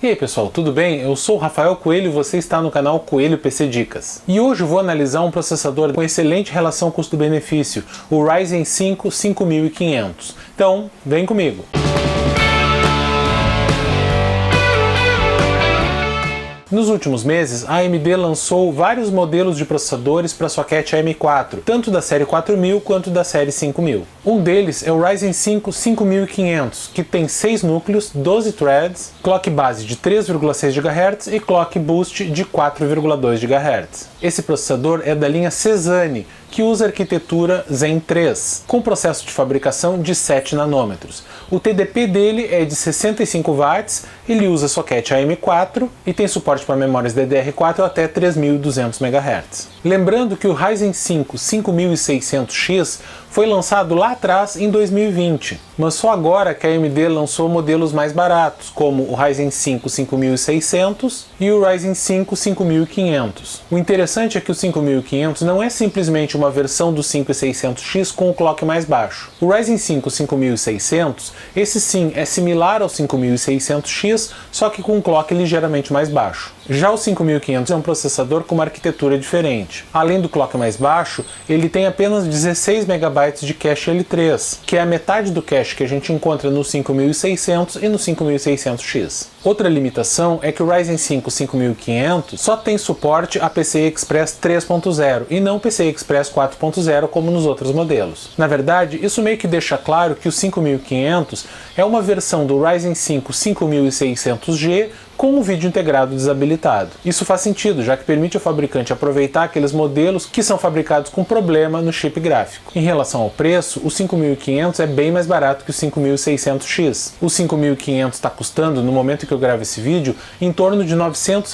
E aí pessoal, tudo bem? Eu sou o Rafael Coelho e você está no canal Coelho PC Dicas. E hoje eu vou analisar um processador com excelente relação custo-benefício, o Ryzen 5 5500. Então, vem comigo! Nos últimos meses, a AMD lançou vários modelos de processadores para socket AM4, tanto da série 4000 quanto da série 5000. Um deles é o Ryzen 5 5500, que tem 6 núcleos, 12 threads, clock base de 3,6 GHz e clock boost de 4,2 GHz. Esse processador é da linha Cezanne, que usa a arquitetura Zen 3, com processo de fabricação de 7 nanômetros. O TDP dele é de 65 watts, ele usa socket AM4 e tem suporte para memórias DDR4 até 3200 MHz. Lembrando que o Ryzen 5 5600X foi lançado lá atrás em 2020, mas só agora que a AMD lançou modelos mais baratos, como o Ryzen 5 5600 e o Ryzen 5 5500. O interessante é que o 5500 não é simplesmente uma versão do 5600X com o clock mais baixo. O Ryzen 5 5600, esse sim é similar ao 5600X, só que com um clock ligeiramente mais baixo. Já o 5500 é um processador com uma arquitetura diferente. Além do clock mais baixo, ele tem apenas 16 MB de cache L3, que é a metade do cache que a gente encontra no 5600 e no 5600X. Outra limitação é que o Ryzen 5 5500 só tem suporte a PCI Express 3.0 e não PCI Express 4.0 como nos outros modelos. Na verdade, isso meio que deixa claro que o 5500 é uma versão do Ryzen 5 5600G com um vídeo integrado desabilitado. Isso faz sentido, já que permite ao fabricante aproveitar aqueles modelos que são fabricados com problema no chip gráfico. Em relação ao preço, o 5500 é bem mais barato que o 5600X. O 5500 está custando, no momento que eu gravo esse vídeo, em torno de R$ 900,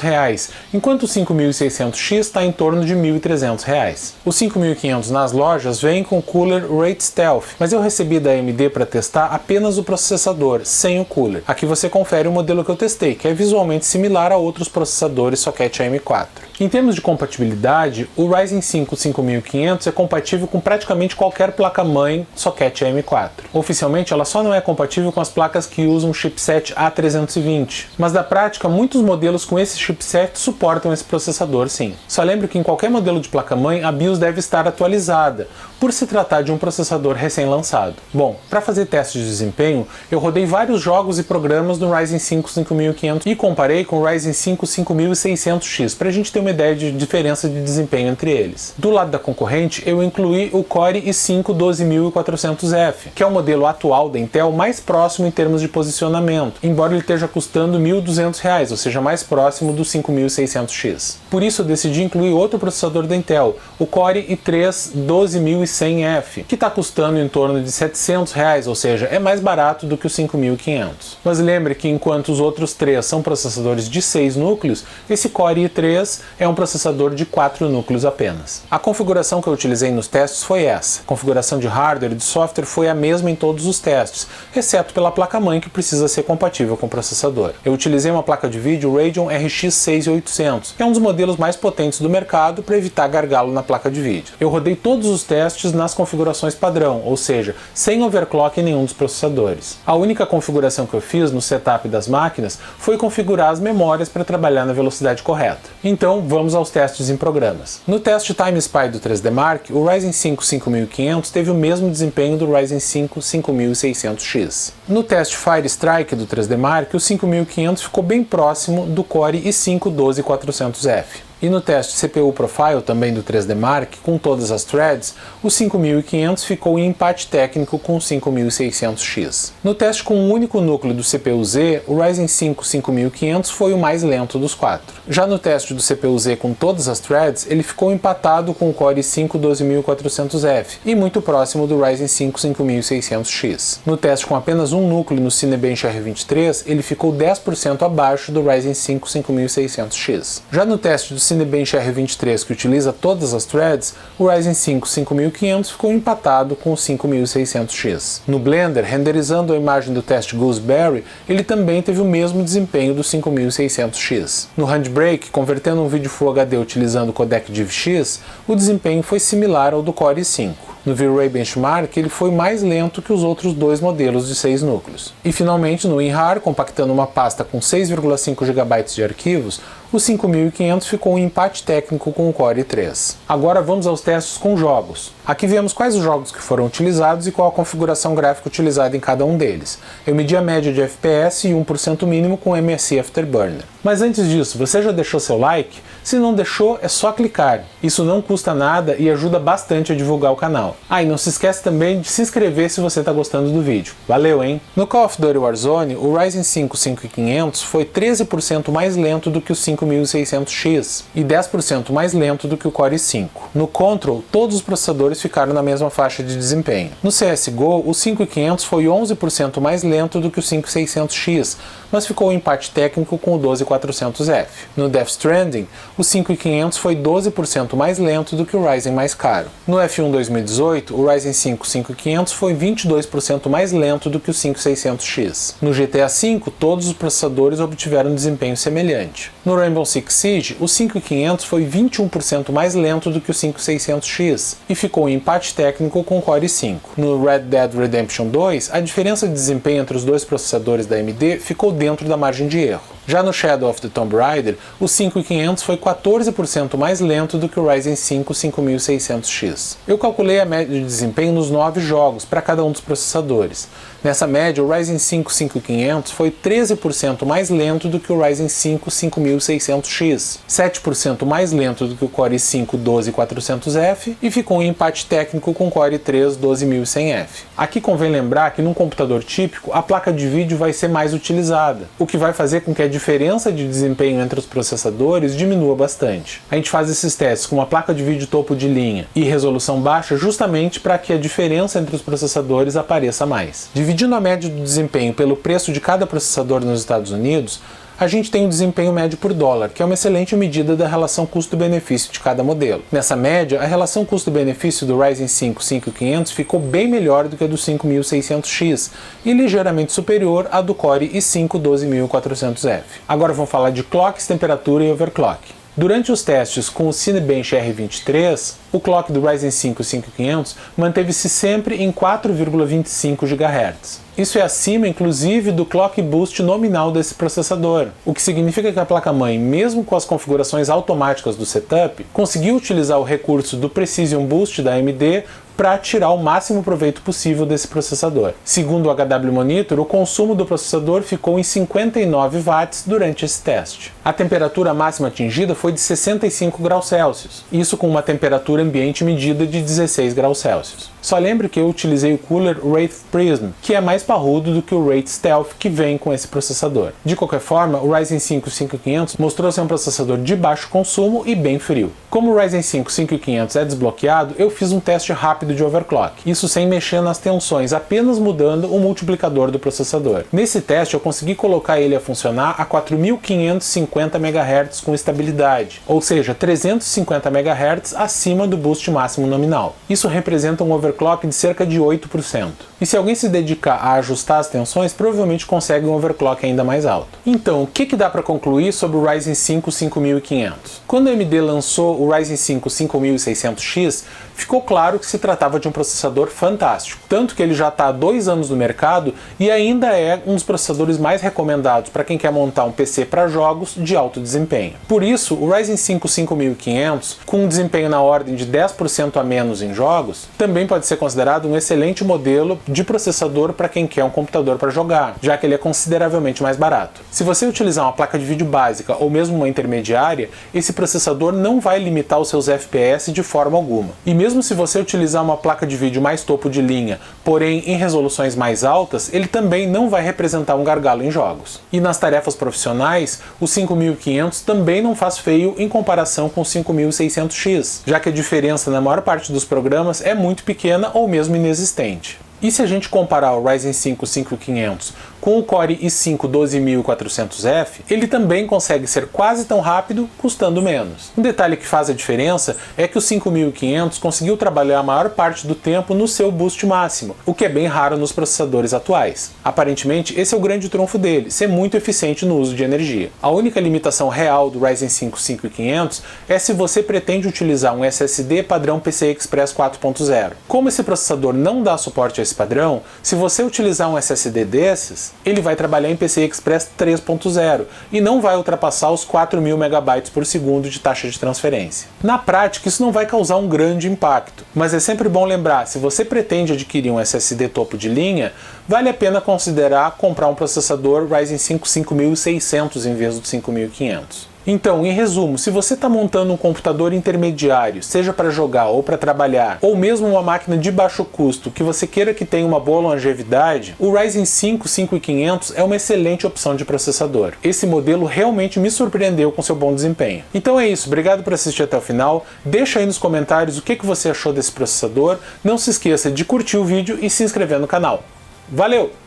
enquanto o 5600X está em torno de R$ 1.300. O 5500 nas lojas vem com o cooler Rate Stealth, mas eu recebi da AMD para testar apenas o processador, sem o cooler. Aqui você confere o modelo que eu testei, que é visualmente similar a outros processadores socket AM4. Em termos de compatibilidade, o Ryzen 5 5500 é compatível com praticamente qualquer placa-mãe socket AM4. Oficialmente, ela só não é compatível com as placas que usam o chipset A320, mas na prática, muitos modelos com esse chipset suportam esse processador sim. Só lembre que em qualquer modelo de placa-mãe, a BIOS deve estar atualizada, por se tratar de um processador recém-lançado. Bom, para fazer testes de desempenho, eu rodei vários jogos e programas do Ryzen 5 5500 e comparei com o Ryzen 5 5600X, para a gente ter uma ideia de diferença de desempenho entre eles. Do lado da concorrente, eu incluí o Core i5 12400F, que é o modelo atual da Intel mais próximo em termos de posicionamento, embora ele esteja custando R$ 1.200, ou seja, mais próximo do 5600X. Por isso eu decidi incluir outro processador da Intel, o Core i3 12100F, que está custando em torno de R$ 700, ou seja, é mais barato do que o 5500. Mas lembre que enquanto os outros três são processadores de 6 núcleos, esse Core i3 é um processador de 4 núcleos apenas. A configuração que eu utilizei nos testes foi essa. A configuração de hardware e de software foi a mesma em todos os testes, exceto pela placa-mãe que precisa ser compatível com o processador. Eu utilizei uma placa de vídeo Radeon RX 6800, que é um dos modelos mais potentes do mercado para evitar gargalo na placa de vídeo. Eu rodei todos os testes nas configurações padrão, ou seja, sem overclock em nenhum dos processadores. A única configuração que eu fiz no setup das máquinas foi configurar as memórias para trabalhar na velocidade correta. Então, vamos aos testes em programas. No teste Time Spy do 3D Mark, o Ryzen 5 5500 teve o mesmo desempenho do Ryzen 5 5600X. No teste Fire Strike do 3D Mark, o 5500 ficou bem próximo do Core i5 12400F. E no teste CPU Profile, também do 3D Mark, com todas as threads, o 5500 ficou em empate técnico com o 5600X. No teste com um único núcleo do CPU-Z, o Ryzen 5 5500 foi o mais lento dos quatro. Já no teste do CPU-Z com todas as threads, ele ficou empatado com o Core i5 12400F e muito próximo do Ryzen 5 5600X. No teste com apenas um núcleo no Cinebench R23, ele ficou 10% abaixo do Ryzen 5 5600X. Já no teste do Cinebench R23, que utiliza todas as threads, o Ryzen 5 5500 ficou empatado com o 5600X. No Blender, renderizando a imagem do teste Gooseberry, ele também teve o mesmo desempenho do 5600X. No Handbrake, convertendo um vídeo Full HD utilizando o codec DivX, o desempenho foi similar ao do Core i5. No V-Ray Benchmark, ele foi mais lento que os outros dois modelos de 6 núcleos. E finalmente, no WinRAR, compactando uma pasta com 6,5 GB de arquivos, o 5500 ficou em empate técnico com o Core i3. Agora vamos aos testes com jogos. Aqui vemos quais os jogos que foram utilizados e qual a configuração gráfica utilizada em cada um deles. Eu medi a média de FPS e 1% mínimo com MSI Afterburner. Mas antes disso, você já deixou seu like? Se não deixou, é só clicar. Isso não custa nada e ajuda bastante a divulgar o canal. Ah, e não se esquece também de se inscrever se você está gostando do vídeo. Valeu, hein? No Call of Duty Warzone, o Ryzen 5 5500 foi 13% mais lento do que o 5600X e 10% mais lento do que o Core i5. No Control, todos os processadores ficaram na mesma faixa de desempenho. No CSGO, o 5500 foi 11% mais lento do que o 5600X, mas ficou em empate técnico com o 12400F. No Death Stranding, o 5500 foi 12% mais lento do que o Ryzen mais caro. No F1 2018, o Ryzen 5 5500 foi 22% mais lento do que o 5600X. No GTA V, todos os processadores obtiveram desempenho semelhante. No Rainbow Six Siege, o 5500 foi 21% mais lento do que o 5600X e ficou em empate técnico com o Core i5. No Red Dead Redemption 2, a diferença de desempenho entre os dois processadores da AMD ficou dentro da margem de erro. Já no Shadow of the Tomb Raider, o 5500 foi 14% mais lento do que o Ryzen 5 5600X. Eu calculei a média de desempenho nos 9 jogos para cada um dos processadores. Nessa média, o Ryzen 5 5500 foi 13% mais lento do que o Ryzen 5 5600X, 7% mais lento do que o Core i5 12400F e ficou em empate técnico com o Core i3 12100F. Aqui convém lembrar que num computador típico, a placa de vídeo vai ser mais utilizada, o que vai fazer com que a diferença de desempenho entre os processadores diminua bastante. A gente faz esses testes com uma placa de vídeo topo de linha e resolução baixa justamente para que a diferença entre os processadores apareça mais. Dividindo a média do desempenho pelo preço de cada processador nos Estados Unidos, a gente tem o desempenho médio por dólar, que é uma excelente medida da relação custo-benefício de cada modelo. Nessa média, a relação custo-benefício do Ryzen 5 5500 ficou bem melhor do que a do 5600X e ligeiramente superior à do Core i5 12400F. Agora vamos falar de clocks, temperatura e overclock. Durante os testes com o Cinebench R23, o clock do Ryzen 5 5500 manteve-se sempre em 4,25 GHz. Isso é acima, inclusive, do clock boost nominal desse processador, o que significa que a placa-mãe, mesmo com as configurações automáticas do setup, conseguiu utilizar o recurso do Precision Boost da AMD para tirar o máximo proveito possível desse processador. Segundo o HW Monitor, o consumo do processador ficou em 59 watts durante esse teste. A temperatura máxima atingida foi de 65 graus Celsius, isso com uma temperatura ambiente medida de 16 graus Celsius. Só lembre que eu utilizei o cooler Wraith Prism, que é mais parrudo do que o Wraith Stealth que vem com esse processador. De qualquer forma, o Ryzen 5 5500 mostrou ser um processador de baixo consumo e bem frio. Como o Ryzen 5 5500 é desbloqueado, eu fiz um teste rápido de overclock, isso sem mexer nas tensões, apenas mudando o multiplicador do processador. Nesse teste eu consegui colocar ele a funcionar a 4550 MHz com estabilidade, ou seja, 350 MHz acima do boost máximo nominal. Isso representa um overclock de cerca de 8%. E se alguém se dedicar a ajustar as tensões, provavelmente consegue um overclock ainda mais alto. Então, o que dá para concluir sobre o Ryzen 5 5500? Quando a AMD lançou o Ryzen 5 5600X, ficou claro que se tratava de um processador fantástico, tanto que ele já está há 2 anos no mercado e ainda é um dos processadores mais recomendados para quem quer montar um PC para jogos de alto desempenho. Por isso, o Ryzen 5 5500, com um desempenho na ordem de 10% a menos em jogos, também pode ser considerado um excelente modelo de processador para quem quer um computador para jogar, já que ele é consideravelmente mais barato. Se você utilizar uma placa de vídeo básica ou mesmo uma intermediária, esse processador não vai limitar os seus FPS de forma alguma. E mesmo se você utilizar uma placa de vídeo mais topo de linha, porém em resoluções mais altas, ele também não vai representar um gargalo em jogos. E nas tarefas profissionais, o 5500 também não faz feio em comparação com o 5600X, já que a diferença na maior parte dos programas é muito pequena ou mesmo inexistente. E se a gente comparar o Ryzen 5 5500 Com o Core i5 12400F, ele também consegue ser quase tão rápido, custando menos. Um detalhe que faz a diferença é que o 5500 conseguiu trabalhar a maior parte do tempo no seu boost máximo, o que é bem raro nos processadores atuais. Aparentemente, esse é o grande trunfo dele, ser muito eficiente no uso de energia. A única limitação real do Ryzen 5 5500 é se você pretende utilizar um SSD padrão PCI Express 4.0. Como esse processador não dá suporte a esse padrão, se você utilizar um SSD desses, ele vai trabalhar em PCI Express 3.0 e não vai ultrapassar os 4.000 MB por segundo de taxa de transferência. Na prática, isso não vai causar um grande impacto, mas é sempre bom lembrar, se você pretende adquirir um SSD topo de linha, vale a pena considerar comprar um processador Ryzen 5 5600 em vez do 5500. Então, em resumo, se você está montando um computador intermediário, seja para jogar ou para trabalhar, ou mesmo uma máquina de baixo custo que você queira que tenha uma boa longevidade, o Ryzen 5 5500 é uma excelente opção de processador. Esse modelo realmente me surpreendeu com seu bom desempenho. Então é isso, obrigado por assistir até o final, deixa aí nos comentários o que você achou desse processador, não se esqueça de curtir o vídeo e se inscrever no canal. Valeu!